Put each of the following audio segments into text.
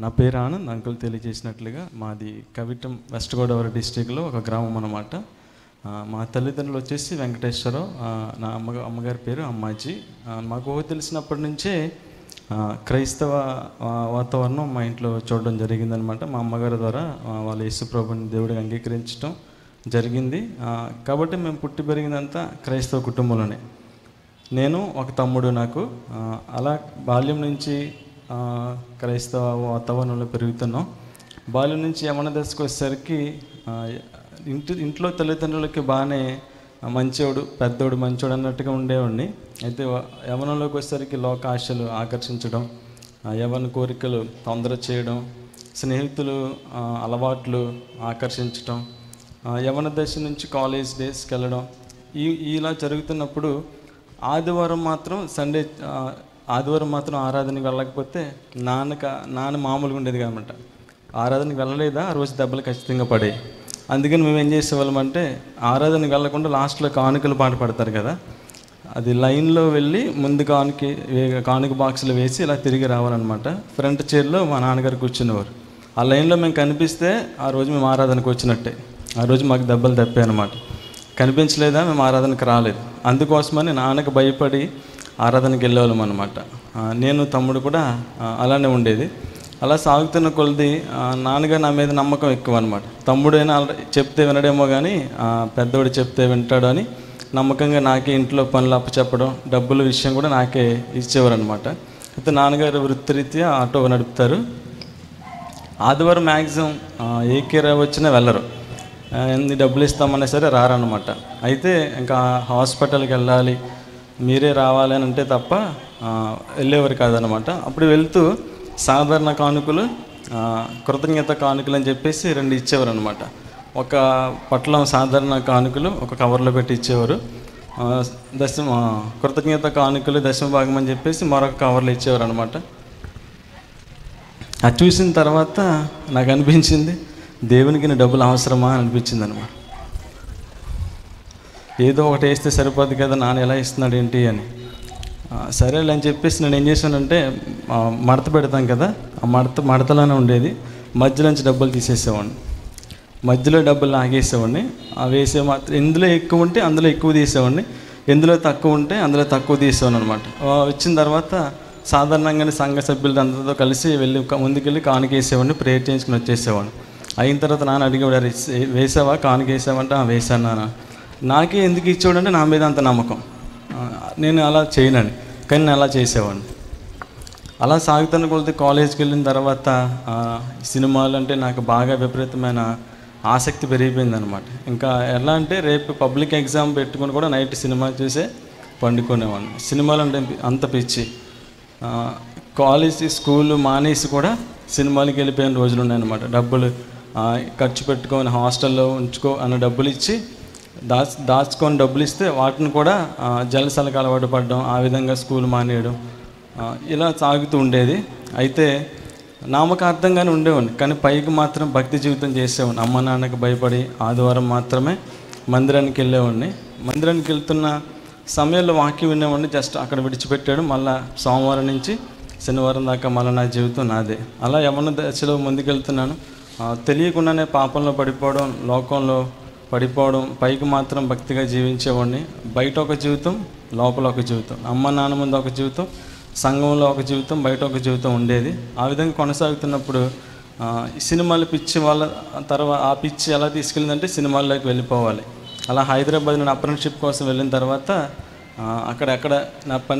నా పేరు ఆనంద్. అంకుల్ తెలియజేసినట్లుగా మాది కవిటం వెస్ట్ గోదావరి డిస్టిక్లో ఒక గ్రామం అన్నమాట. మా తల్లిదండ్రులు వచ్చేసి వెంకటేశ్వరరావు, నా అమ్మగారి పేరు అమ్మాజీ. మాకు తెలిసినప్పటి నుంచే క్రైస్తవ వాతావరణం మా ఇంట్లో చూడడం జరిగిందనమాట. మా అమ్మగారి ద్వారా వాళ్ళ యేసుప్రభుని దేవుడికి అంగీకరించడం జరిగింది. కాబట్టి మేము పుట్టి పెరిగిందంతా క్రైస్తవ కుటుంబంలోనే. నేను ఒక తమ్ముడు నాకు. అలా బాల్యం నుంచి క్రైస్తవ వాతావరణంలో పెరుగుతున్నాం. బాల్యం నుంచి యవ్వన దశకు వచ్చేసరికి ఇంట్లో తల్లిదండ్రులకి బాగానే మంచోడు, పెద్దోడు, మంచోడు అన్నట్టుగా ఉండేవాడిని. అయితే యవ్వనంలోకి వచ్చేసరికి లోక ఆశలు ఆకర్షించడం, యవ్వన కోరికలు తొందర చేయడం, స్నేహితులు అలవాట్లు ఆకర్షించడం, యవ్వన దశ నుంచి కాలేజ్ డేస్కి వెళ్ళడం, ఇలా జరుగుతున్నప్పుడు ఆదివారం మాత్రం ఆరాధనకి వెళ్ళకపోతే నాన్న మామూలుగా ఉండేది కాదన్నమాట. ఆరాధనకి వెళ్ళలేదా ఆ రోజు దెబ్బలు ఖచ్చితంగా పడే. అందుకని మేము ఏం చేసేవాళ్ళం అంటే, ఆరాధనకి వెళ్ళకుండా లాస్ట్లో కానుకలు పాట పడతారు కదా, అది లైన్లో వెళ్ళి ముందు కానుక బాక్సులు వేసి ఇలా తిరిగి రావాలన్నమాట. ఫ్రంట్ చైర్లో మా నాన్నగారు కూర్చునేవారు. ఆ లైన్లో మేము కనిపిస్తే ఆ రోజు మేము ఆరాధనకు వచ్చినట్టే. ఆ రోజు మాకు దెబ్బలు తప్పాయి అన్నమాట. కనిపించలేదా మేము ఆరాధనకు రాలేదు. అందుకోసమని నాన్నకు భయపడి ఆరాధనకి వెళ్ళేవాళ్ళం అనమాట. నేను తమ్ముడు కూడా అలానే ఉండేది. అలా సాగుతున్న కొలది నాన్నగా నా మీద నమ్మకం ఎక్కువ అనమాట. తమ్ముడైనా చెప్తే వినడేమో కానీ పెద్దోడు చెప్తే వింటాడు అని నమ్మకంగా నాకే ఇంట్లో పనులు అప్పచెప్పడం, డబ్బుల విషయం కూడా నాకే ఇచ్చేవారు అనమాట. అయితే నాన్నగారు వృత్తిరీత్యా ఆటో నడుపుతారు. ఆదివారం మ్యాక్సిమం ఏకే వచ్చినా వెళ్ళరు. ఎన్ని డబ్బులు ఇస్తామన్నా సరే రారన్నమాట. అయితే ఇంకా హాస్పిటల్కి వెళ్ళాలి, మీరే రావాలి అని అంటే తప్ప వెళ్ళేవారు కాదనమాట. అప్పుడు వెళ్తూ సాధారణ కానుకలు, కృతజ్ఞత కానుకలు అని చెప్పేసి 2 ఇచ్చేవారు అనమాట. ఒక పట్లం సాధారణ కానుకలు ఒక కవర్లో పెట్టి ఇచ్చేవారు. కృతజ్ఞత కానుకలు దశమ భాగం అని చెప్పేసి మరొక కవర్లో ఇచ్చేవారు అనమాట. అది చూసిన తర్వాత నాకు అనిపించింది, దేవునికి డబ్బులు అవసరమా అని అనిపించింది అనమాట. ఏదో ఒకటి వేస్తే సరిపోద్ది కదా, నాన్న ఎలా ఇస్తున్నాడు ఏంటి అని. సరేలే అని చెప్పేసి నేను ఏం చేశానంటే, మడత పెడతాం కదా, ఆ మడతలోనే ఉండేది, మధ్యలోంచి డబ్బులు తీసేసేవాడిని. మధ్యలో డబ్బులు లాగేసేవాడిని. వేసే మాత్రం ఎందులో ఎక్కువ ఉంటే అందులో ఎక్కువ తీసేవాడిని, ఎందులో తక్కువ ఉంటే అందులో తక్కువ తీసేవాడిని అనమాట. వచ్చిన తర్వాత సాధారణంగానే సంఘ సభ్యులతో అందరితో కలిసి ముందుకెళ్ళి కానుకేసేవాడిని, ప్రేయర్ చేయించుకుని వచ్చేసేవాడిని. అయిన తర్వాత నాన్న అడిగేవాడు, వేసావా కానుక వేసావంటే వేసాను నాన్న. నాకే ఎందుకు ఇచ్చేవాడంటే నా మీద అంత నమ్మకం, నేను అలా చేయనని. కానీ నేను అలా చేసేవాడిని. అలా సాగుతున్న కొలితే కాలేజ్కి వెళ్ళిన తర్వాత సినిమాలు అంటే నాకు బాగా విపరీతమైన ఆసక్తి పెరిగిపోయింది అనమాట. ఇంకా ఎలా అంటే రేపు పబ్లిక్ ఎగ్జామ్ పెట్టుకుని కూడా నైట్ సినిమా చూసే పండుకునేవాడిని. సినిమాలు అంటే అంత పిచ్చి. స్కూలు మానేసి కూడా సినిమాలకి వెళ్ళిపోయిన రోజులు ఉన్నాయన్నమాట. డబ్బులు ఖర్చు పెట్టుకొని హాస్టల్లో ఉంచుకో అన్న డబ్బులు ఇచ్చి దాచుకొని డబ్బులు ఇస్తే వాటిని కూడా జలసలకు అలవాటు పడడం, ఆ విధంగా స్కూల్ మానేయడం, ఇలా సాగుతూ ఉండేది. అయితే నామకార్థంగానే ఉండేవాడిని, కానీ పైకి మాత్రం భక్తి జీవితం చేసేవాడిని. అమ్మ నాన్నకి భయపడి ఆదివారం మాత్రమే మందిరానికి వెళ్ళేవాడిని. మందిరానికి వెళ్తున్న సమయంలో వాక్యం వినేవాడిని, జస్ట్ అక్కడ విడిచిపెట్టాడు. మళ్ళీ సోమవారం నుంచి శనివారం దాకా మళ్ళీ నా జీవితం నాదే. అలా యవ్వన దశలో ముందుకెళ్తున్నాను. తెలియకుండానే పాపంలో పడిపోవడం, లోకంలో పడిపోవడం, పైకి మాత్రం భక్తిగా జీవించేవాడిని. బయట ఒక జీవితం, లోపల ఒక జీవితం, అమ్మ నాన్న ముందు ఒక జీవితం, సంఘంలో ఒక జీవితం, బయట ఒక జీవితం ఉండేది. ఆ విధంగా కొనసాగుతున్నప్పుడు సినిమాల పిచ్చి తర్వాత ఆ పిచ్చి ఎలా తీసుకెళ్ళిందంటే సినిమాల్లోకి వెళ్ళిపోవాలి. అలా హైదరాబాద్ నేను అప్రెంటిషిప్ కోసం వెళ్ళిన తర్వాత అక్కడ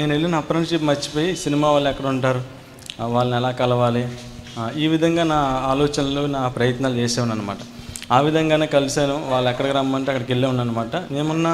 నేను వెళ్ళిన అప్రెంటిషిప్ మర్చిపోయి సినిమా వాళ్ళు ఎక్కడ ఉంటారు, వాళ్ళని ఎలా కలవాలి, ఈ విధంగా నా ఆలోచనలు, నా ప్రయత్నాలు చేసేవాను అనమాట. ఆ విధంగానే కలిశాను. వాళ్ళు ఎక్కడికి రమ్మంటే అక్కడికి వెళ్ళే ఉన్నాను అనమాట. మేమున్న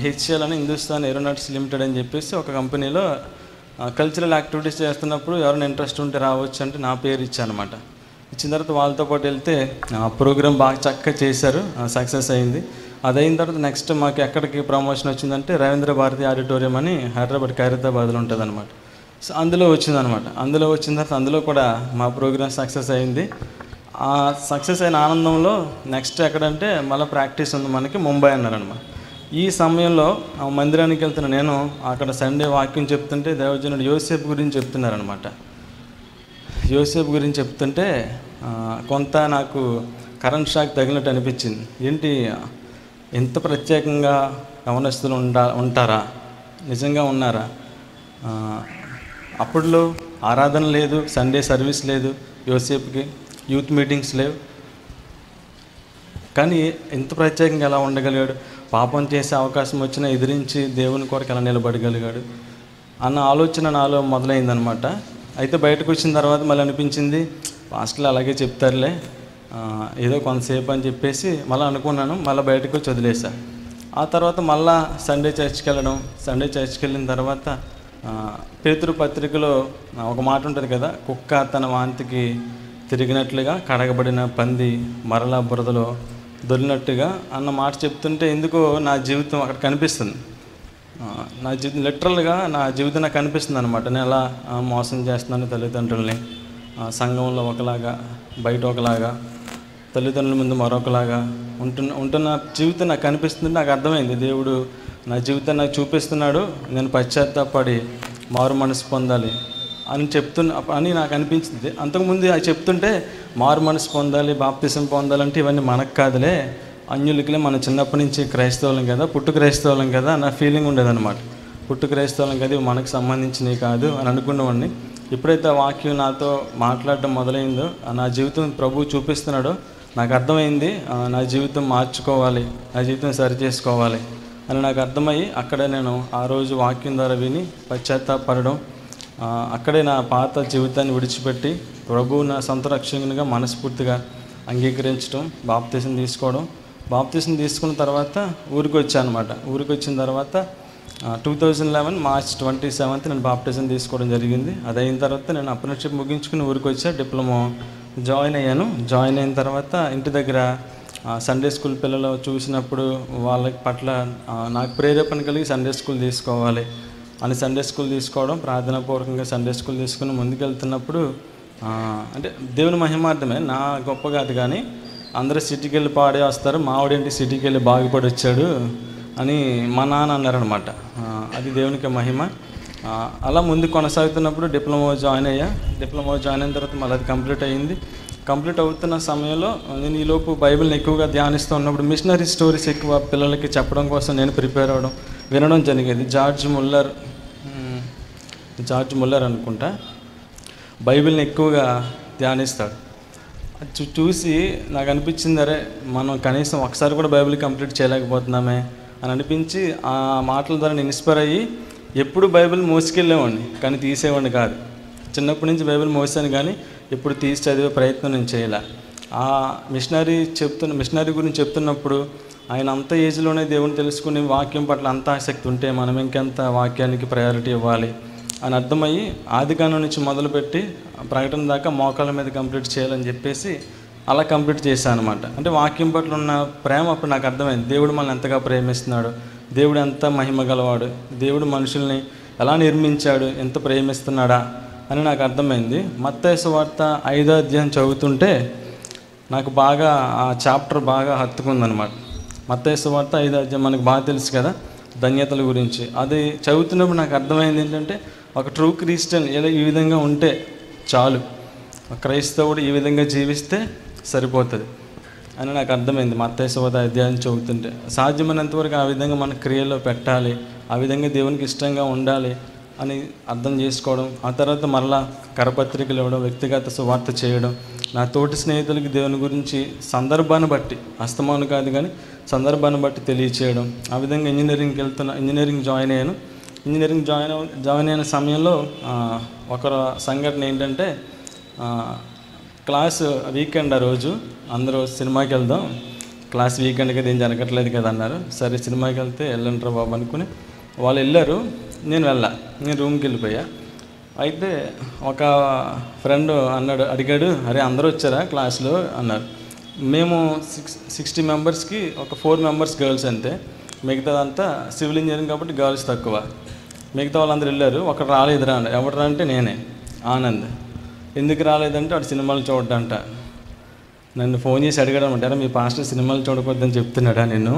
హెచ్సిఎల్ అని హిందుస్థాన్ ఏరోనాటిక్స్ లిమిటెడ్ అని చెప్పేసి ఒక కంపెనీలో కల్చరల్ యాక్టివిటీస్ చేస్తున్నప్పుడు ఎవరైనా ఇంట్రెస్ట్ ఉంటే రావచ్చు అంటే నా పేరు ఇచ్చాను అనమాట. ఇచ్చిన తర్వాత వాళ్ళతో పాటు వెళ్తే ఆ ప్రోగ్రామ్ బాగా చక్కగా చేశారు, సక్సెస్ అయింది. అది అయిన తర్వాత నెక్స్ట్ మాకు ఎక్కడికి ప్రమోషన్ వచ్చిందంటే రవీంద్ర భారతి ఆడిటోరియం అని ఖైరతాబాద్లో ఉంటుంది అనమాట. సో అందులో వచ్చిందనమాట. అందులో వచ్చిన తర్వాత అందులో కూడా మా ప్రోగ్రామ్ సక్సెస్ అయింది. ఆ సక్సెస్ అయిన ఆనందంలో నెక్స్ట్ ఎక్కడంటే మళ్ళీ ప్రాక్టీస్ ఉంది మనకి, ముంబై అన్నారనమాట. ఈ సమయంలో మందిరానికి వెళ్తున్న నేను అక్కడ సండే వాక్యం చెప్తుంటే దైవజనుడు యోసేపు గురించి చెప్తున్నారనమాట. యోసేపు గురించి చెప్తుంటే కొంత నాకు కరెంట్ షాక్ తగిలినట్టు అనిపించింది. ఏంటి ఎంత ప్రత్యేకంగా యవనస్తులు ఉంటారా, నిజంగా ఉన్నారా? అప్పుడులో ఆరాధన లేదు, సండే సర్వీస్ లేదు, యోసేపుకి యూత్ మీటింగ్స్ లేవు. కానీ ఎంత ప్రత్యేకంగా ఎలా ఉండగలిగాడు? పాపం చేసే అవకాశం వచ్చినా ఎదిరించి దేవుని కొరకు ఎలా నిలబడగలిగాడు అన్న ఆలోచన నాలో మొదలైందనమాట. అయితే బయటకు వచ్చిన తర్వాత మళ్ళీ అనిపించింది, పాస్టర్లు అలాగే చెప్తారులే, ఏదో కొంతసేపు అని చెప్పేసి మళ్ళీ అనుకున్నాను. మళ్ళీ బయటకు వచ్చి వదిలేసా. ఆ తర్వాత మళ్ళా సండే చర్చ్కి వెళ్ళడం. సండే చర్చ్కి వెళ్ళిన తర్వాత పేతురు పత్రికలో ఒక మాట ఉంటుంది కదా, కుక్క తన వాంతికి తిరిగినట్లుగా కడగబడిన పంది మరలా బురదలో దొరినట్టుగా అన్న మాట చెప్తుంటే ఎందుకో నా జీవితం అక్కడ కనిపిస్తుంది. నా జీవితం లిటరల్గా నా జీవితం నాకు కనిపిస్తుంది అనమాట. నేను ఎలా మోసం చేస్తున్నాను తల్లిదండ్రుల్ని, సంఘంలో ఒకలాగా, బయట ఒకలాగా, తల్లిదండ్రుల ముందు మరొకలాగా ఉంటున్న జీవితం నాకు కనిపిస్తుంది. నాకు అర్థమైంది, దేవుడు నా జీవితాన్ని నాకు చూపిస్తున్నాడు. నేను పశ్చాత్తాపడి మారు మనసు పొందాలి అని నాకు అనిపించింది. అంతకుముందు అది చెప్తుంటే మారు మనసు పొందాలి, బాప్తిసం పొందాలంటే ఇవన్నీ మనకు కాదులే, అన్యులకిలే, మన చిన్నప్పటి నుంచి క్రైస్తవులం కదా, పుట్టు క్రైస్తవులం కదా నా ఫీలింగ్ ఉండేదన్నమాట. పుట్టు క్రైస్తవులం కదా, ఇవి మనకు సంబంధించినవి కాదు అని అనుకునేవాడిని. ఎప్పుడైతే ఆ వాక్యం నాతో మాట్లాడడం మొదలైందో, నా జీవితం ప్రభువు చూపిస్తున్నాడో నాకు అర్థమైంది, నా జీవితం మార్చుకోవాలి, నా జీవితం సరి చేసుకోవాలి అని నాకు అర్థమయ్యి అక్కడే నేను ఆ రోజు వాక్యం ద్వారా విని పశ్చాత్తాపడడం, అక్కడే నా పాత జీవితాన్ని విడిచిపెట్టి ప్రభువు నా సొంత రక్షకునిగా మనస్ఫూర్తిగా అంగీకరించడం, బాప్తిసం తీసుకోవడం. బాప్తిసం తీసుకున్న తర్వాత ఊరికి వచ్చాను అనమాట. ఊరికి వచ్చిన తర్వాత 2011 మార్చ్ 27 నేను బాప్టిజం తీసుకోవడం జరిగింది. అది అయిన తర్వాత నేను అప్రెంటిస్‌షిప్ ముగించుకుని ఊరికి వచ్చా, డిప్లొమా జాయిన్ అయ్యాను. జాయిన్ అయిన తర్వాత ఇంటి దగ్గర సండే స్కూల్ పిల్లలు చూసినప్పుడు వాళ్ళ పట్ల నాకు ప్రేరేపణ కలిగి సండే స్కూల్ తీసుకోవాలి అని సండే స్కూల్ తీసుకోవడం, ప్రార్థనాపూర్వకంగా సండే స్కూల్ తీసుకుని ముందుకెళ్తున్నప్పుడు అంటే దేవుని మహిమార్థమే, నా గొప్ప కాదు, కానీ అందరూ సిటీకి వెళ్ళి పాడే వస్తారు, మావాడేంటి సిటీకి వెళ్ళి బాగుపడి వచ్చాడు అని మా నాన్న అన్నారనమాట. అది దేవునికి మహిమ. అలా ముందు కొనసాగుతున్నప్పుడు డిప్లొమా జాయిన్ అయ్యా. డిప్లొమా జాయిన్ అయిన తర్వాత మళ్ళీ అది కంప్లీట్ అయ్యింది. కంప్లీట్ అవుతున్న సమయంలో నేను ఈలోపు బైబిల్ని ఎక్కువగా ధ్యానిస్తూ ఉన్నప్పుడు మిషనరీ స్టోరీస్ ఎక్కువ పిల్లలకి చెప్పడం కోసం నేను ప్రిపేర్ అవ్వడం, వినడం జరిగేది. జార్జ్ ముల్లర్ అనుకుంటా బైబిల్ని ఎక్కువగా ధ్యానిస్తాడు. అది చూసి నాకు అనిపించింది, అరే మనం కనీసం ఒకసారి కూడా బైబిల్ కంప్లీట్ చేయలేకపోతున్నామే అని అనిపించి ఆ మాటల ద్వారా నేను ఇన్స్పైర్ అయ్యి ఎప్పుడు బైబిల్ మోసుకెళ్ళేవాడిని కానీ తీసేవాడిని కాదు. చిన్నప్పటి నుంచి బైబిల్ మోసాను కానీ ఎప్పుడు తీసి చదివే ప్రయత్నం నేను చేయలే. ఆ మిషనరీ గురించి చెప్తున్నప్పుడు ఆయన అంత ఏజ్లోనే దేవుని తెలుసుకుని వాక్యం పట్ల అంత ఆసక్తి ఉంటే మనం ఇంకెంత వాక్యానికి ప్రయారిటీ ఇవ్వాలి అని అర్థమయ్యి ఆదికాండం నుంచి మొదలుపెట్టి ప్రకటన దాకా మోకాళ్ళ మీద కంప్లీట్ చేయాలని చెప్పేసి అలా కంప్లీట్ చేశాను అనమాట. అంటే వాక్యం పట్ల ఉన్న ప్రేమ అప్పుడు నాకు అర్థమైంది, దేవుడు మనల్ని ఎంతగా ప్రేమిస్తున్నాడు, దేవుడు ఎంత మహిమ గలవాడు, దేవుడు మనుషుల్ని ఎలా నిర్మించాడు, ఎంత ప్రేమిస్తున్నాడా అని నాకు అర్థమైంది. మత్తయి సువార్త 5వ అధ్యాయం చదువుతుంటే నాకు బాగా ఆ చాప్టర్ బాగా హత్తుకుందనమాట. మత్తయి సువార్త 5వ అధ్యాయం మనకు బాగా తెలుసు కదా, ధన్యతల గురించి. అది చదువుతున్నప్పుడు నాకు అర్థమైంది ఏంటంటే, ఒక ట్రూ క్రిస్టియన్ ఈ విధంగా ఉంటే చాలు, క్రైస్తవుడు ఈ విధంగా జీవిస్తే సరిపోతుంది అని నాకు అర్థమైంది. మత్తయి సువార్త అధ్యాయం చదువుతుంటే సాధ్యమైనంతవరకు ఆ విధంగా మన క్రియలో పెట్టాలి, ఆ విధంగా దేవునికి ఇష్టంగా ఉండాలి అని అర్థం చేసుకోవడం. ఆ తర్వాత మరలా కరపత్రికలు ఇవ్వడం, వ్యక్తిగత సువార్త చేయడం, నా తోటి స్నేహితులకి దేవుని గురించి సందర్భాన్ని బట్టి, అస్తమాను కాదు కానీ సందర్భాన్ని బట్టి తెలియచేయడం. ఆ విధంగా ఇంజనీరింగ్ జాయిన్ అయ్యాను. ఇంజనీరింగ్ జాయిన్ అయిన సమయంలో ఒక సంఘటన ఏంటంటే, క్లాస్ వీకెండ్ ఆ రోజు అందరూ సినిమాకి వెళ్దాం, క్లాస్ వీకెండ్ కదా ఏం జరగట్లేదు కదా అన్నారు. సరే సినిమాకి వెళ్తే వెళ్ళంటారా బాబు అనుకుని వాళ్ళు వెళ్ళారు, నేను రూమ్కి వెళ్ళిపోయా. అయితే ఒక ఫ్రెండ్ అడిగాడు, అరే అందరూ వచ్చారా క్లాస్లో అన్నారు. మేము 60 మెంబర్స్కి ఒక 4 మెంబర్స్ గర్ల్స్ అంతే, మిగతాదంతా సివిల్ ఇంజనీరింగ్ కాబట్టి గర్ల్స్ తక్కువ. మిగతా వాళ్ళందరూ వెళ్ళారు, ఒకరు రాలేదురా అన్న. ఎవరు అంటే నేనే, ఆనంద్. ఎందుకు రాలేదంటే వాడు సినిమాలు చూడడంట. నన్ను ఫోన్ చేసి అడిగాడు అనమాట, మీ పాస్టర్ సినిమాలు చూడకూడదని చెప్తున్నాడా నేను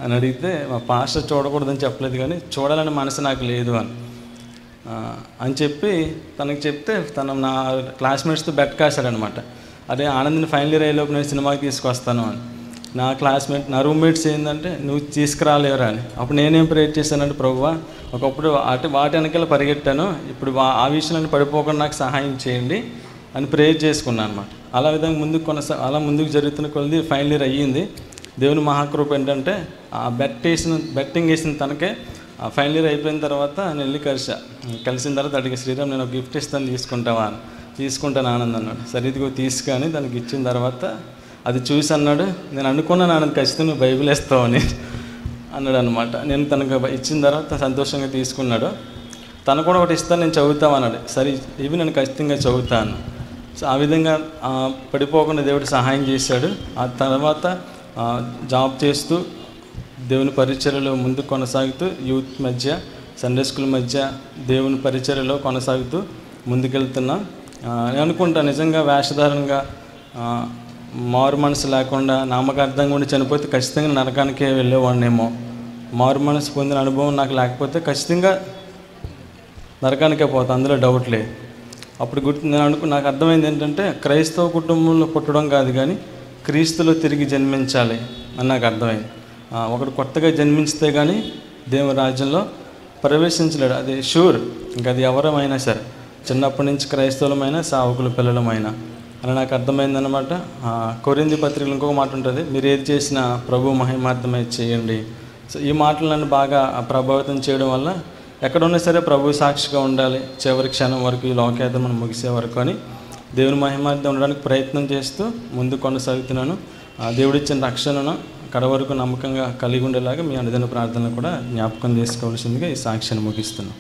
అని అడిగితే, మా పాస్టర్ చూడకూడదని చెప్పలేదు కానీ చూడాలని మనసు నాకు లేదు అని. అని చెప్పి తనకి చెప్తే తను నా క్లాస్మేట్స్తో బెట్ కాశాడనమాట. అదే ఆనంద్ని ఫైనల్ ఇయర్ అయ్యేలోపు నేను సినిమాకి తీసుకొస్తాను అని. నా నా రూమ్మేట్స్ ఏంటంటే నువ్వు తీసుకురాలేవరా అని. అప్పుడు నేనేం ప్రేర్ చేశానంటే, ప్రభువా ఒకప్పుడు వాటి వెనకాల పరిగెట్టాను, ఇప్పుడు ఆ విషయంలో పడిపోకుండా నాకు సహాయం చేయండి అని ప్రేర్ చేసుకున్నాను అనమాట. అలా విధంగా ముందుకు జరుగుతున్న కొద్ది ఫైనల్ ఇయర్ అయ్యింది. దేవుని మహాకృప ఏంటంటే ఆ బెట్టింగ్ వేసిన తనకే ఫైనల్ ఇయర్ అయిపోయిన తర్వాత నేను వెళ్ళి కలిసిన తర్వాత అడిగి, శ్రీరామ్ నేను ఒక గిఫ్ట్ ఇస్తాను తీసుకుంటావా అని. తీసుకుంటాను ఆనంద్ అన్నాడు. సరే ఇదిగో తీసుకొని దానికి ఇచ్చిన తర్వాత అది చూసి అన్నాడు, నేను అనుకున్నాను ఆనంద్ ఖచ్చితంగా నువ్వు బైబిల్ వేస్తావని అన్నాడు అనమాట. నేను తనకు ఇచ్చిన తర్వాత సంతోషంగా తీసుకున్నాడు. తను కూడా ఒకటి ఇస్తాను నేను చదువుతామన్నాడు. సరే ఇవి నేను ఖచ్చితంగా చదువుతాను. సో ఆ విధంగా పడిపోకుండా దేవుడు సహాయం చేశాడు. ఆ తర్వాత జాబ్ చేస్తూ దేవుని పరిచర్యలో ముందుకు కొనసాగుతూ యూత్ మధ్య సండే స్కూల్ మధ్య దేవుని పరిచర్యలో కొనసాగుతూ ముందుకెళ్తున్నా. నేను అనుకుంటా నిజంగా వేషధారణంగా మారు మనసు లేకుండా నామకార్థంగా ఉండి చనిపోతే ఖచ్చితంగా నరకానికే వెళ్ళేవాడినేమో. మారు మనసు పొందిన అనుభవం నాకు లేకపోతే ఖచ్చితంగా నరకానికే పోతా, అందులో డౌట్ లేదు. అప్పుడు నాకు అర్థమైంది ఏంటంటే క్రైస్తవ కుటుంబంలో పుట్టడం కాదు కానీ క్రీస్తులో తిరిగి జన్మించాలి అని నాకు అర్థమైంది. ఒకడు కొత్తగా జన్మించితే కానీ దేవుని రాజ్యంలో ప్రవేశించలేడు, అది షూర్. ఇంకా అది ఎవరమైనా సరే, చిన్నప్పటి నుంచి క్రైస్తవులమైనా సావుకుల పిల్లలమైనా అని నాకు అర్థమైందనమాట. కొరింథీ పత్రికలు ఇంకొక మాట ఉంటుంది, మీరు ఏది చేసినా ప్రభు మహిమార్థమై చేయండి. సో ఈ మాటలు నన్ను బాగా ప్రభావితం చేయడం వల్ల ఎక్కడున్నా సరే ప్రభు సాక్షిగా ఉండాలి చివరి క్షణం వరకు, ఈ లోకయాత్ర మనం ముగిసే వరకు అని దేవుని మహిమార్థం ఉండడానికి ప్రయత్నం చేస్తూ ముందు కొనసాగుతున్నాను. దేవుడిచ్చిన రక్షణను కడ వరకు నమ్మకంగా కలిగి ఉండేలాగా మీ అనుదిన ప్రార్థనలు కూడా జ్ఞాపకం చేసుకోవాల్సిందిగా ఈ సాక్ష్యాన్ని ముగిస్తున్నాను.